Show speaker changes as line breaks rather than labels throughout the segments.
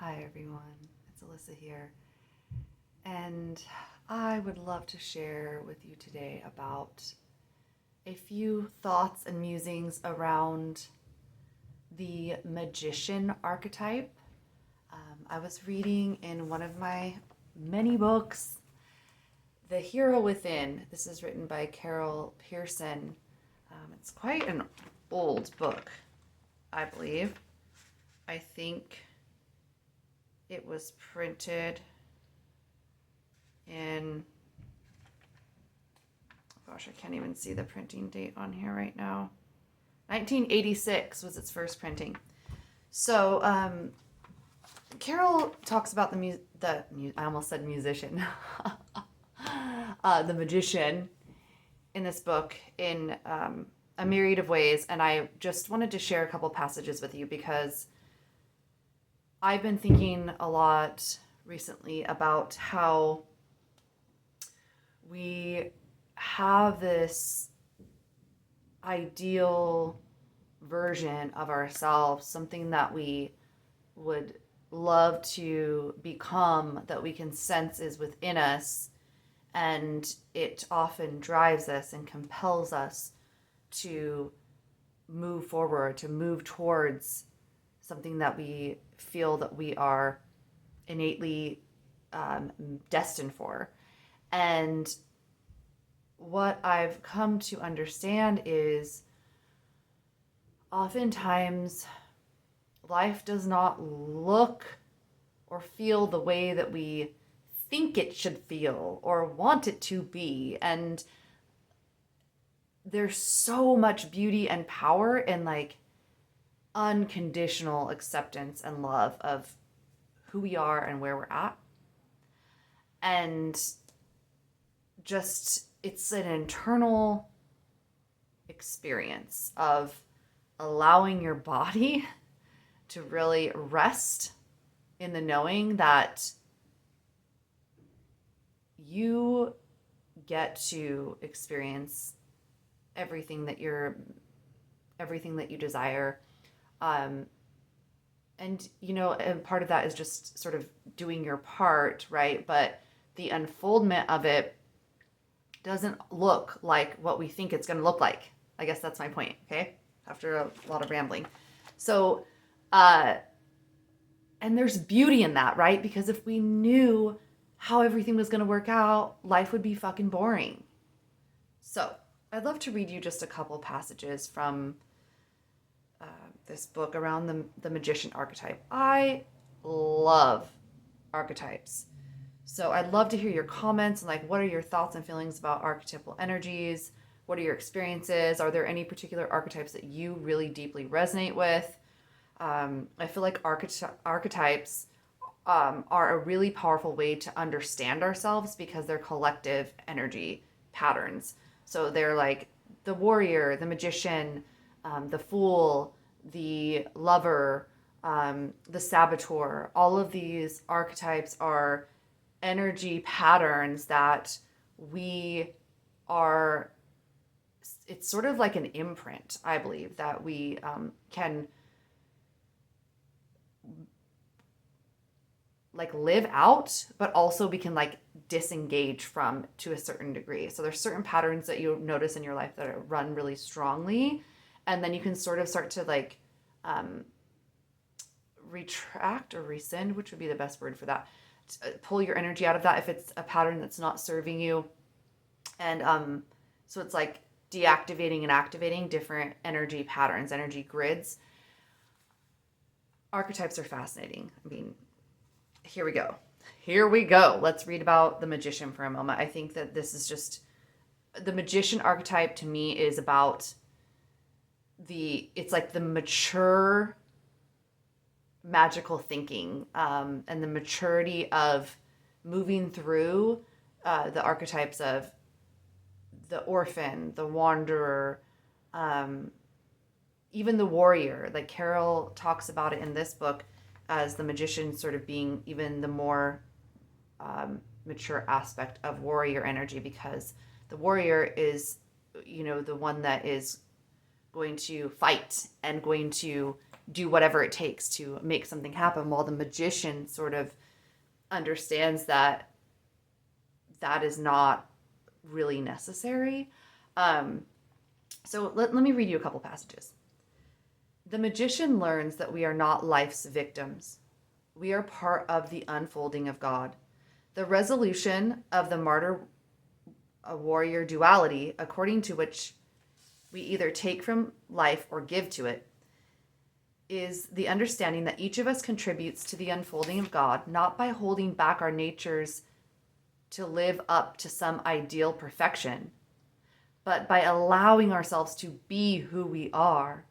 Hi everyone, it's Alyssa here, and I would love to share with you today about a few thoughts and musings around the magician archetype. I was reading in one of my many books, The Hero Within. This is written by Pearson. It's quite an old book, I believe. I think it was printed in, gosh, I can't even see the printing date on here right now. 1986 was its first printing. So, Carol talks about I almost said musician, the magician in this book in a myriad of ways. And I just wanted to share a couple passages with you because I've been thinking a lot recently about how we have this ideal version of ourselves, something that we would love to become, that we can sense is within us, and it often drives us and compels us to move forward, to move towards something that we feel that we are innately destined for. And what I've come to understand is oftentimes life does not look or feel the way that we think it should feel or want it to be. And there's so much beauty and power in unconditional acceptance and love of who we are and where we're at. And just, it's an internal experience of allowing your body to really rest in the knowing that you get to experience everything that you desire. And part of that is just sort of doing your part, right? But the unfoldment of it doesn't look like what we think it's going to look like. I guess that's my point, okay? After a lot of rambling. So, and there's beauty in that, right? Because if we knew how everything was going to work out, life would be fucking boring. So, I'd love to read you just a couple passages from this book around the magician archetype. I love archetypes. So I'd love to hear your comments and what are your thoughts and feelings about archetypal energies? What are your experiences? Are there any particular archetypes that you really deeply resonate with? I feel like archetypes are a really powerful way to understand ourselves because they're collective energy patterns. So they're like the warrior, the magician, the fool, the lover, the saboteur. All of these archetypes are energy patterns that we are, it's sort of like an imprint, I believe, that we can live out, but also we can disengage from to a certain degree. So there's certain patterns that you notice in your life that run really strongly, and then you can sort of start to retract or rescind, which would be the best word for that. Pull your energy out of that if it's a pattern that's not serving you. And so it's deactivating and activating different energy patterns, energy grids. Archetypes are fascinating. I mean, here we go. Let's read about the magician for a moment. I think that this is just, the magician archetype to me is about it's the mature magical thinking, and the maturity of moving through the archetypes of the orphan, the wanderer, even the warrior. Carol talks about it in this book as the magician sort of being even the more mature aspect of warrior energy, because the warrior is, the one that is going to fight and going to do whatever it takes to make something happen, while the magician sort of understands that that is not really necessary. So let me read you a couple passages. The magician learns that we are not life's victims. We are part of the unfolding of God. The resolution of the martyr warrior duality, according to which we either take from life or give to it, is the understanding that each of us contributes to the unfolding of God, not by holding back our natures to live up to some ideal perfection, but by allowing ourselves to be who we are,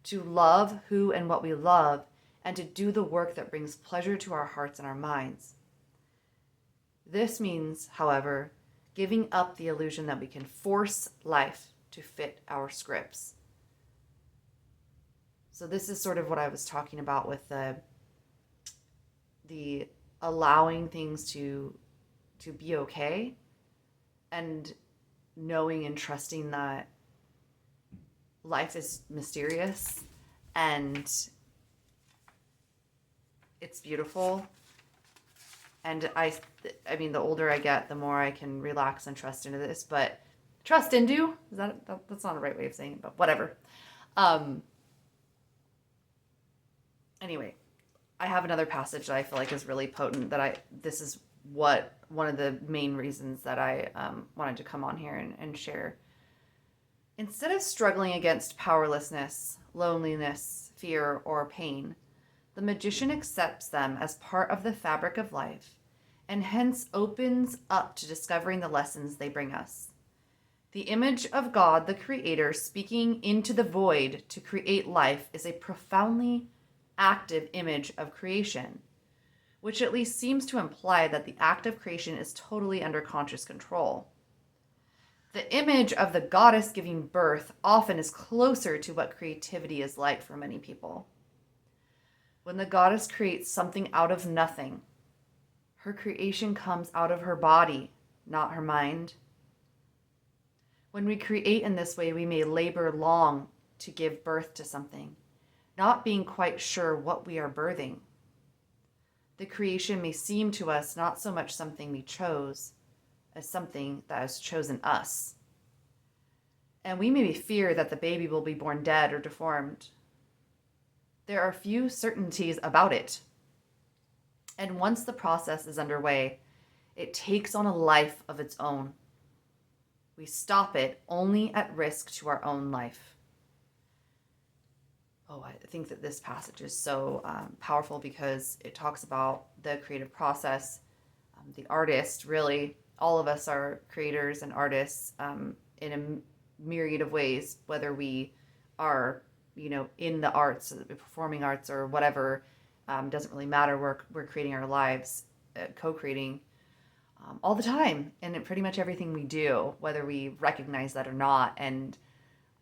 to love who and what we love, and to do the work that brings pleasure to our hearts and our minds. This means, however, giving up the illusion that we can force life to fit our scripts. So this is sort of what I was talking about with the allowing things to be okay, and knowing and trusting that life is mysterious and it's beautiful. And I mean, the older I get, the more I can relax and trust into this. But trust into, that's not the right way of saying it, but whatever. Anyway, I have another passage that I feel like is really potent. This is one of the main reasons that I wanted to come on here and share. Instead of struggling against powerlessness, loneliness, fear, or pain, the magician accepts them as part of the fabric of life, and hence opens up to discovering the lessons they bring us. The image of God, the Creator, speaking into the void to create life is a profoundly active image of creation, which at least seems to imply that the act of creation is totally under conscious control. The image of the goddess giving birth often is closer to what creativity is like for many people. When the goddess creates something out of nothing, her creation comes out of her body, not her mind. When we create in this way, we may labor long to give birth to something, not being quite sure what we are birthing. The creation may seem to us not so much something we chose as something that has chosen us. And we may fear that the baby will be born dead or deformed. There are few certainties about it. And once the process is underway, it takes on a life of its own. We stop it only at risk to our own life. Oh, I think that this passage is so powerful because it talks about the creative process. The artist, really, all of us are creators and artists in a myriad of ways, whether we are, in the arts, the performing arts, or whatever. Doesn't really matter. We're creating our lives, co-creating all the time, and in pretty much everything we do, whether we recognize that or not. And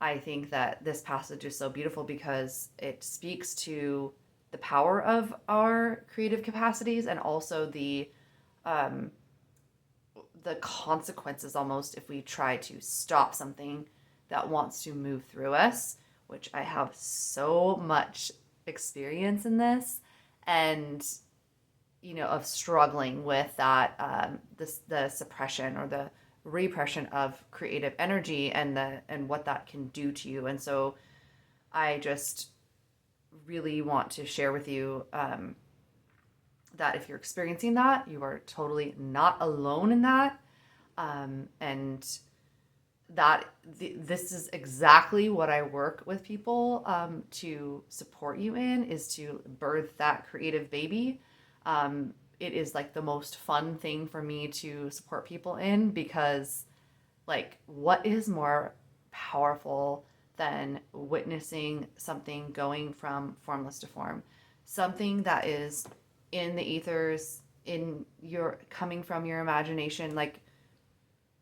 I think that this passage is so beautiful because it speaks to the power of our creative capacities, and also the consequences almost if we try to stop something that wants to move through us, which I have so much experience in this, and of struggling with that, the suppression or the repression of creative energy and what that can do to you. And so I just really want to share with you that if you're experiencing that, you are totally not alone in that, and that this is exactly what I work with people to support you in, is to birth that creative baby. It is like the most fun thing for me to support people in, because what is more powerful than witnessing something going from formless to form, something that is in the ethers, coming from your imagination,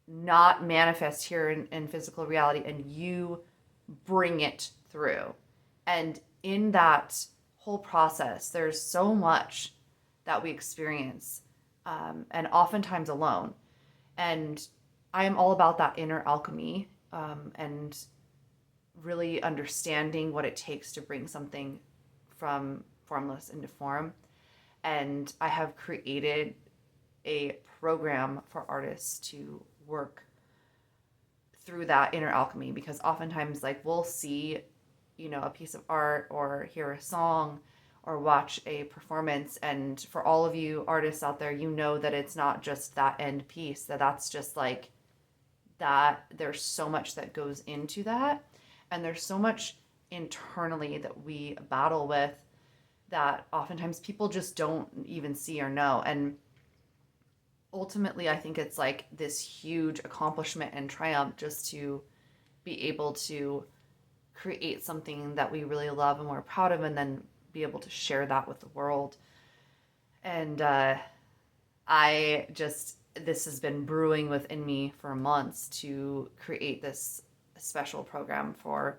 not manifest here in physical reality, and you bring it through. And in that whole process, there's so much that we experience, and oftentimes alone. And I am all about that inner alchemy, and really understanding what it takes to bring something from formless into form. And I have created a program for artists to work through that inner alchemy, because oftentimes like we'll see, you know, a piece of art or hear a song or watch a performance, and for all of you artists out there, you know that it's not just that end piece, that's just like that. There's so much that goes into that, and there's so much internally that we battle with that oftentimes people just don't even see or know. And ultimately, I think it's like this huge accomplishment and triumph just to be able to create something that we really love and we're proud of, and then be able to share that with the world. And this has been brewing within me for months to create this special program for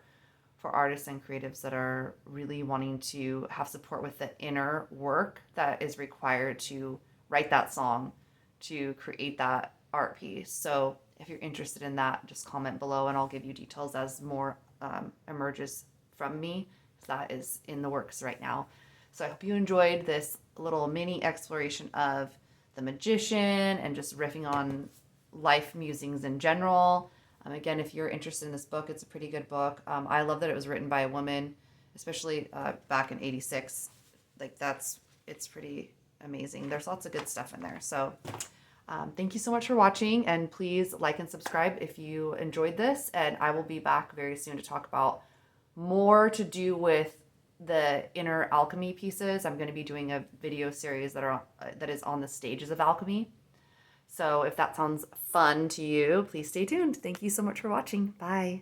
artists and creatives that are really wanting to have support with the inner work that is required to write that song, to create that art piece. So if you're interested in that, just comment below and I'll give you details as more emerges from me. That is in the works right now. So I hope you enjoyed this little mini exploration of the magician and just riffing on life musings in general. Again, if you're interested in this book, it's a pretty good book. I love that it was written by a woman, especially back in '86. Like it's pretty amazing. There's lots of good stuff in there. So thank you so much for watching, and please like and subscribe if you enjoyed this. And I will be back very soon to talk about more to do with the inner alchemy pieces. I'm going to be doing a video series that is on the stages of alchemy. So if that sounds fun to you, please stay tuned. Thank you so much for watching. Bye.